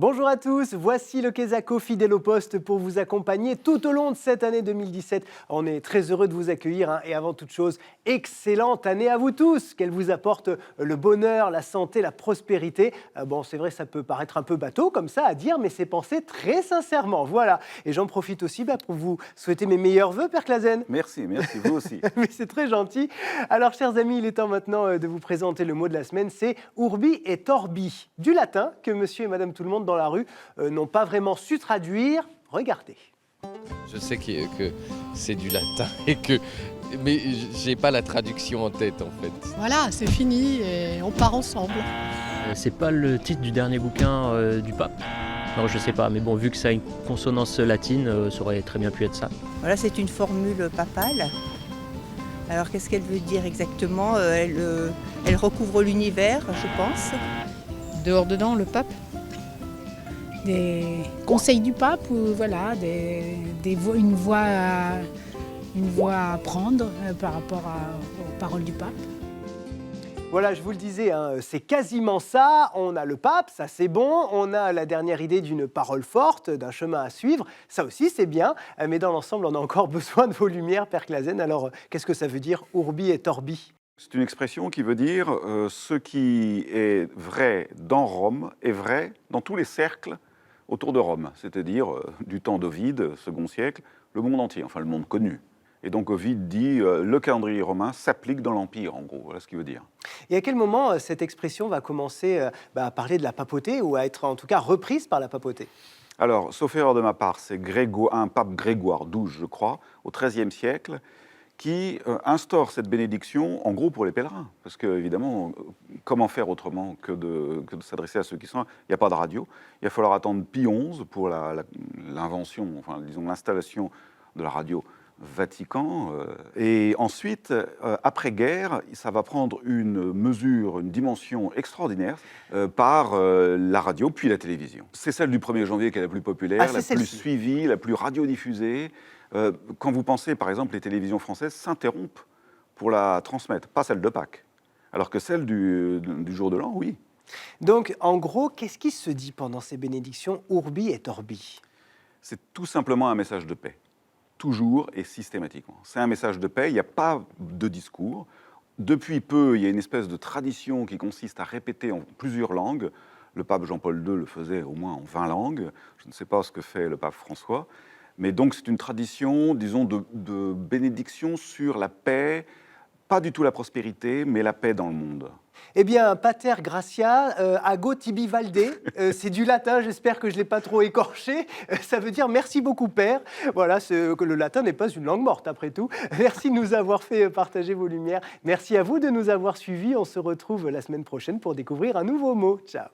Bonjour à tous, voici le Quesaco fidèle au poste pour vous accompagner tout au long de cette année 2017. On est très heureux de vous accueillir et avant toute chose, excellente année à vous tous, qu'elle vous apporte le bonheur, la santé, la prospérité. Bon, c'est vrai, ça peut paraître un peu bateau comme ça à dire, mais c'est pensé très sincèrement. Voilà, et j'en profite aussi pour vous souhaiter mes meilleurs vœux, Père Clazen. Merci, vous aussi. Mais c'est très gentil. Alors, chers amis, il est temps maintenant de vous présenter le mot de la semaine, c'est Urbi et Orbi, du latin que monsieur et madame tout le monde dans la rue n'ont pas vraiment su traduire. Regardez. Je sais que c'est du latin mais j'ai pas la traduction en tête en fait. Voilà, c'est fini et on part ensemble. C'est pas le titre du dernier bouquin du pape. Non, je sais pas, mais bon, vu que ça a une consonance latine, ça aurait très bien pu être ça. Voilà, c'est une formule papale. Alors qu'est-ce qu'elle veut dire exactement? Elle recouvre l'univers, je pense. Dehors dedans, le pape. Des conseils du pape, ou voilà, une voie à prendre par rapport aux paroles du pape. Voilà, je vous le disais, c'est quasiment ça. On a le pape, ça c'est bon. On a la dernière idée d'une parole forte, d'un chemin à suivre. Ça aussi, c'est bien. Mais dans l'ensemble, on a encore besoin de vos lumières, Père Clazen. Alors, qu'est-ce que ça veut dire, Urbi et Orbi? C'est une expression qui veut dire ce qui est vrai dans Rome est vrai dans tous les cercles autour de Rome, c'est-à-dire du temps d'Ovide, second siècle, le monde entier, enfin le monde connu. Et donc Ovide dit le calendrier romain s'applique dans l'Empire, en gros, voilà ce qu'il veut dire. Et à quel moment cette expression va commencer à parler de la papauté ou à être en tout cas reprise par la papauté? Alors, sauf erreur de ma part, c'est un pape Grégoire XII, je crois, au XIIIe siècle, qui instaure cette bénédiction, en gros, pour les pèlerins. Parce que, évidemment, comment faire autrement que de s'adresser à ceux qui sont là? Il n'y a pas de radio. Il va falloir attendre Pie XI pour l'invention, enfin, disons, l'installation de la radio Vatican. Et ensuite, après-guerre, ça va prendre une mesure, une dimension extraordinaire par la radio, puis la télévision. C'est celle du 1er janvier qui est la plus populaire, la plus suivie, la plus radiodiffusée. Quand vous pensez, par exemple, les télévisions françaises s'interrompent pour la transmettre, pas celle de Pâques, alors que celle du jour de l'an, oui. Donc, en gros, qu'est-ce qui se dit pendant ces bénédictions Urbi et Orbi? C'est tout simplement un message de paix, toujours et systématiquement. C'est un message de paix, il n'y a pas de discours. Depuis peu, il y a une espèce de tradition qui consiste à répéter en plusieurs langues. Le pape Jean-Paul II le faisait au moins en 20 langues. Je ne sais pas ce que fait le pape François. Mais donc, c'est une tradition, disons, de bénédiction sur la paix, pas du tout la prospérité, mais la paix dans le monde. Eh bien, Pater Gratia, ago tibi valde, c'est du latin, j'espère que je ne l'ai pas trop écorché. Ça veut dire merci beaucoup, Père. Voilà, que le latin n'est pas une langue morte, après tout. Merci de nous avoir fait partager vos lumières. Merci à vous de nous avoir suivis. On se retrouve la semaine prochaine pour découvrir un nouveau mot. Ciao.